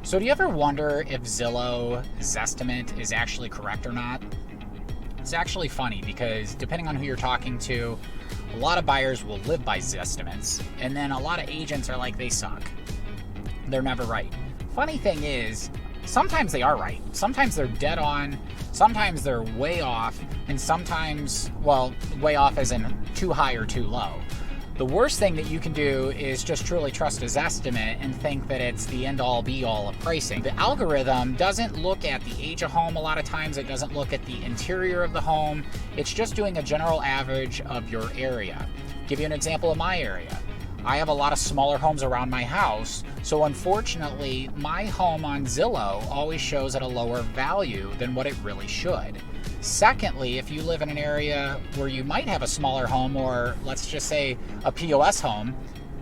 So do you ever wonder if Zillow Zestimate is actually correct or not? It's actually funny because depending on who you're talking to, a lot of buyers will live by Zestimates, and then a lot of agents are like, they suck. They're never right. Funny thing is, sometimes they are right. Sometimes they're dead on, sometimes they're way off, and sometimes, well, way off as in too high or too low. The worst thing that you can do is just truly trust a Zestimate and think that it's the end-all be-all of pricing. The algorithm doesn't look at the age of home a lot of times. It doesn't look at the interior of the home. It's just doing a general average of your area. Give you an example of my area. I have a lot of smaller homes around my house, so unfortunately, my home on Zillow always shows at a lower value than what it really should. Secondly, if you live in an area where you might have a smaller home, or let's just say a POS home,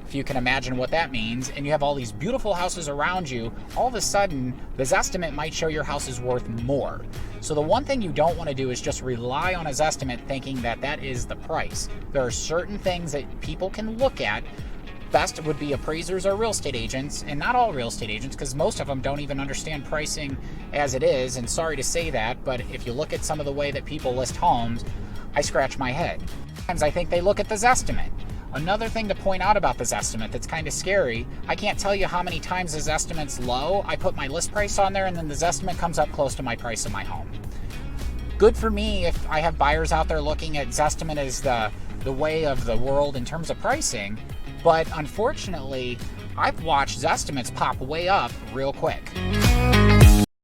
if you can imagine what that means, and you have all these beautiful houses around you, all of a sudden, the Zestimate might show your house is worth more. So the one thing you don't want to do is just rely on a Zestimate thinking that that is the price. There are certain things that people can look at. Best would be appraisers or real estate agents, and not all real estate agents, because most of them don't even understand pricing as it is, and sorry to say that, but if you look at some of the way that people list homes, I scratch my head. Sometimes I think they look at the Zestimate. Another thing to point out about the Zestimate that's kind of scary, I can't tell you how many times the Zestimate's low. I put my list price on there, and then the Zestimate comes up close to my price of my home. Good for me if I have buyers out there looking at Zestimate as the way of the world in terms of pricing. But unfortunately, I've watched Zestimates pop way up real quick.